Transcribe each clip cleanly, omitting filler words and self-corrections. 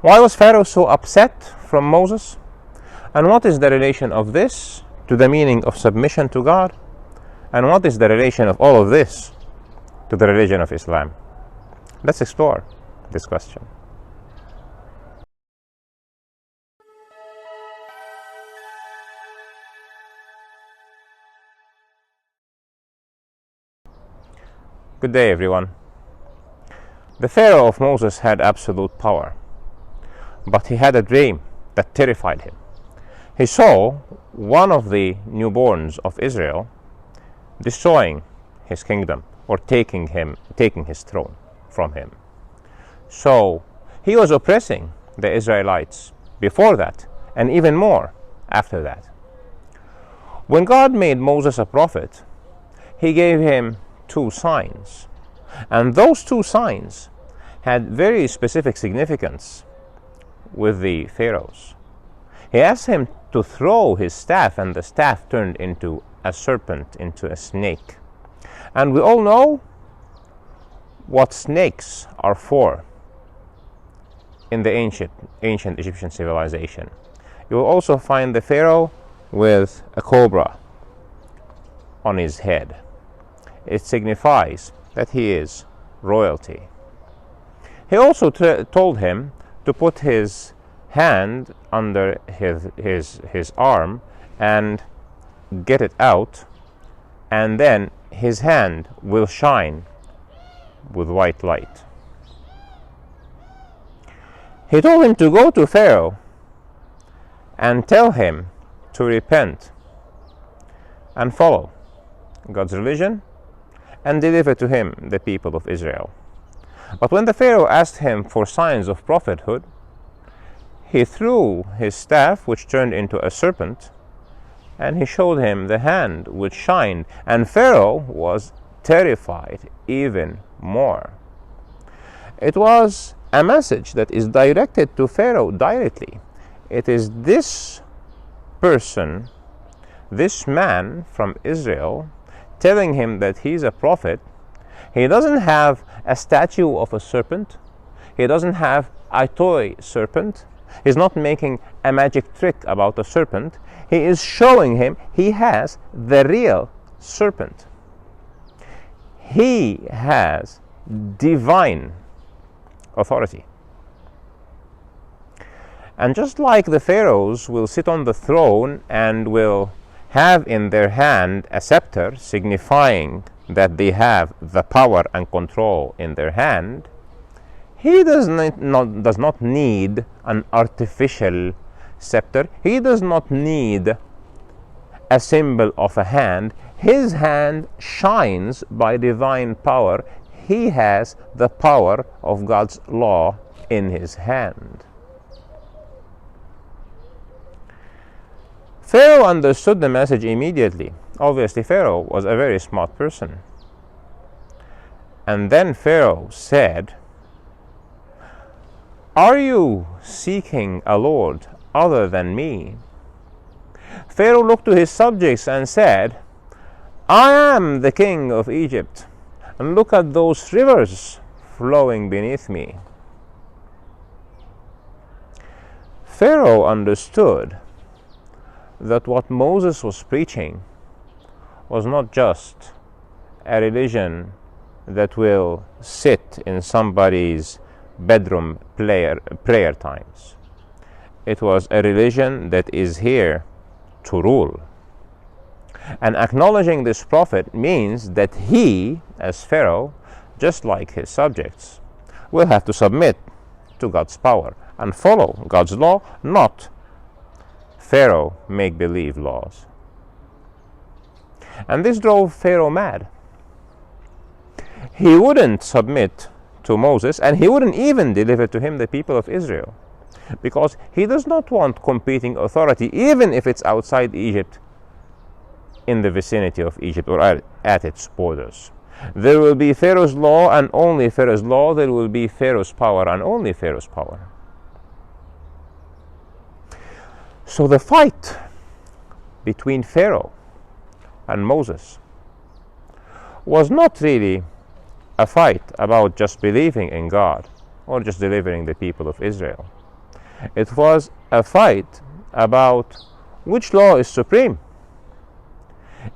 Why was Pharaoh so upset from Moses? And what is the relation of this to the meaning of submission to God? And what is the relation of all of this to the religion of Islam? Let's explore this question. Good day, everyone. The Pharaoh of Moses had absolute power, but he had a dream that terrified him. He saw one of the newborns of Israel destroying his kingdom, or taking his throne from him. So he was oppressing the Israelites before that, and even more after that. When God made Moses a prophet, he gave him 2 signs, and those 2 signs had very specific significance with the pharaohs. He asked him to throw his staff, and the staff turned into a serpent, into a snake. And we all know what snakes are for in the ancient Egyptian civilization. You will also find the Pharaoh with a cobra on his head. It signifies that he is royalty. He also told him to put his hand under his arm and get it out, and then his hand will shine with white light. He told him to go to Pharaoh and tell him to repent and follow God's religion and deliver to him the people of Israel. But when the Pharaoh asked him for signs of prophethood, he threw his staff, which turned into a serpent, and he showed him the hand which shined, and Pharaoh was terrified even more. It was a message that is directed to Pharaoh directly. It is this person, this man from Israel, telling him that he's a prophet. He doesn't have a statue of a serpent. He doesn't have a toy serpent. He's not making a magic trick about a serpent. He is showing him he has the real serpent. He has divine authority. And just like the pharaohs will sit on the throne and will have in their hand a scepter, signifying that they have the power and control in their hand, he does not need an artificial scepter. He does not need a symbol of a hand. His hand shines by divine power. He has the power of God's law in his hand. Pharaoh understood the message immediately. Obviously, Pharaoh was a very smart person. And then Pharaoh said, "Are you seeking a Lord other than me?" Pharaoh looked to his subjects and said, "I am the king of Egypt, and look at those rivers flowing beneath me." Pharaoh understood that what Moses was preaching was not just a religion that will sit in somebody's bedroom prayer times. It was a religion that is here to rule. And acknowledging this prophet means that he, as Pharaoh, just like his subjects, will have to submit to God's power and follow God's law, not Pharaoh make-believe laws. And this drove Pharaoh mad. He wouldn't submit to Moses, and he wouldn't even deliver to him the people of Israel, because he does not want competing authority, even if it's outside Egypt, in the vicinity of Egypt or at its borders. There will be Pharaoh's law and only Pharaoh's law. There will be Pharaoh's power and only Pharaoh's power. So the fight between Pharaoh and Moses was not really a fight about just believing in God or just delivering the people of Israel. It was a fight about which law is supreme.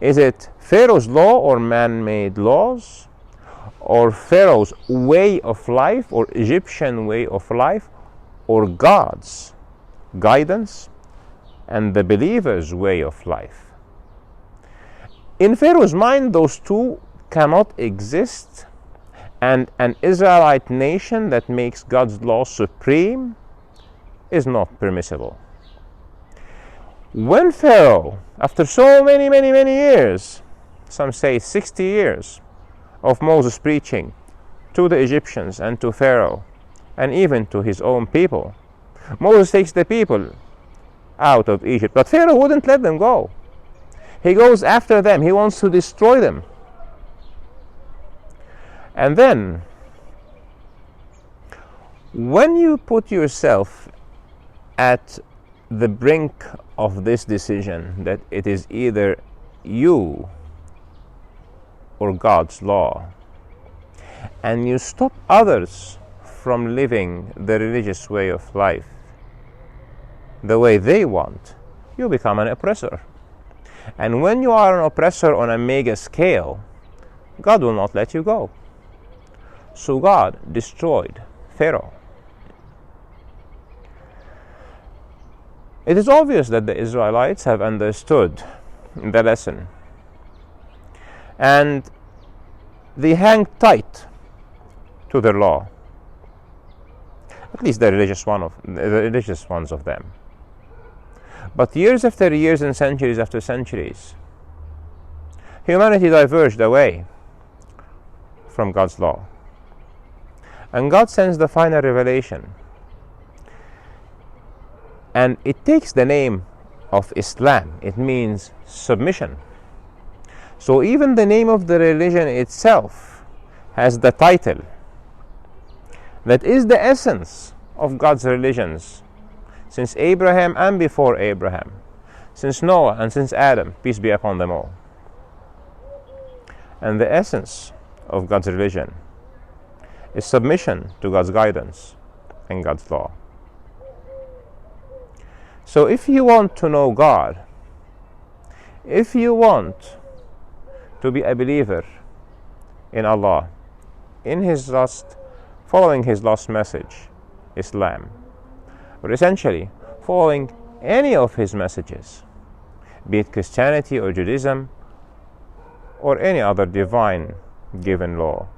Is it Pharaoh's law or man-made laws, or Pharaoh's way of life or Egyptian way of life, or God's guidance and the believer's way of life? In Pharaoh's mind, those two cannot exist, and an Israelite nation that makes God's law supreme is not permissible. When Pharaoh, after so many years, some say 60 years, of Moses preaching to the Egyptians and to Pharaoh and even to his own people, Moses takes the people out of Egypt, but Pharaoh wouldn't let them go. He goes after them. He wants to destroy them. And then, when you put yourself at the brink of this decision, that it is either you or God's law, and you stop others from living the religious way of life the way they want, you become an oppressor. And when you are an oppressor on a mega scale, God will not let you go. So God destroyed Pharaoh. It is obvious that the Israelites have understood the lesson, and they hang tight to their law, at least the religious ones of them. But years after years and centuries after centuries, humanity diverged away from God's law, and God sends the final revelation, and it takes the name of Islam. It means submission. So even the name of the religion itself has the title that is the essence of God's religions since Abraham and before Abraham, since Noah and since Adam, peace be upon them all. And the essence of God's religion is submission to God's guidance and God's law. So if you want to know God, if you want to be a believer in Allah, following His last message, Islam, or essentially following any of His messages, be it Christianity or Judaism or any other divine given law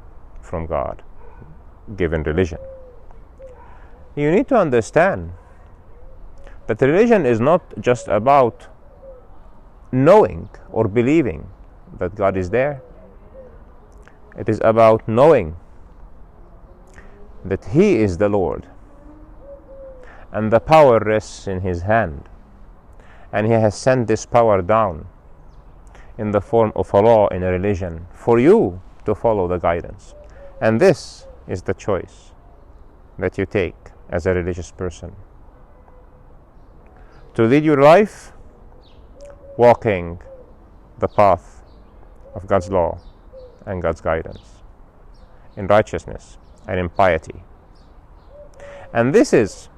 from God, given religion, you need to understand that religion is not just about knowing or believing that God is there. It is about knowing that He is the Lord, and the power rests in His hand, and He has sent this power down in the form of a law in a religion for you to follow the guidance. And this is the choice that you take as a religious person: to lead your life walking the path of God's law and God's guidance in righteousness and in piety. And this is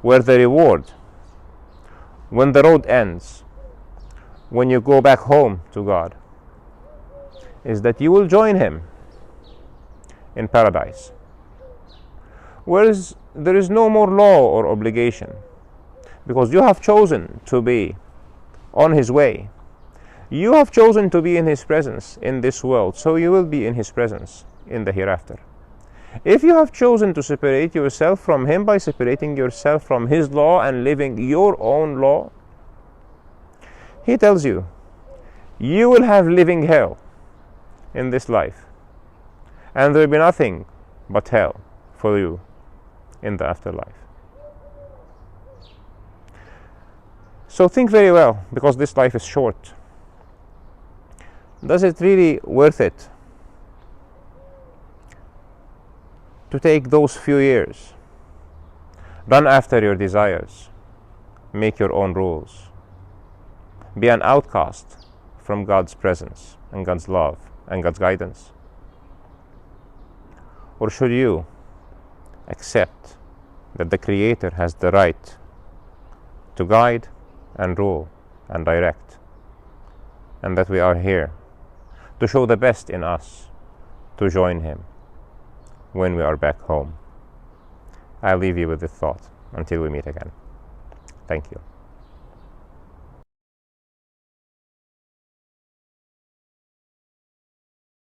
where the reward, when the road ends, when you go back home to God, is that you will join Him in paradise, whereas there is no more law or obligation, because you have chosen to be on His way. You have chosen to be in His presence in this world, so you will be in His presence in the hereafter. If you have chosen to separate yourself from Him by separating yourself from His law and living your own law, He tells you, you will have living hell in this life, and there will be nothing but hell for you in the afterlife. So think very well, because this life is short. Does it really worth it to take those few years, run after your desires, make your own rules, be an outcast from God's presence and God's love and God's guidance? Or should you accept that the Creator has the right to guide and rule and direct, and that we are here to show the best in us to join Him when we are back home. I'll leave you with this thought until we meet again. Thank you.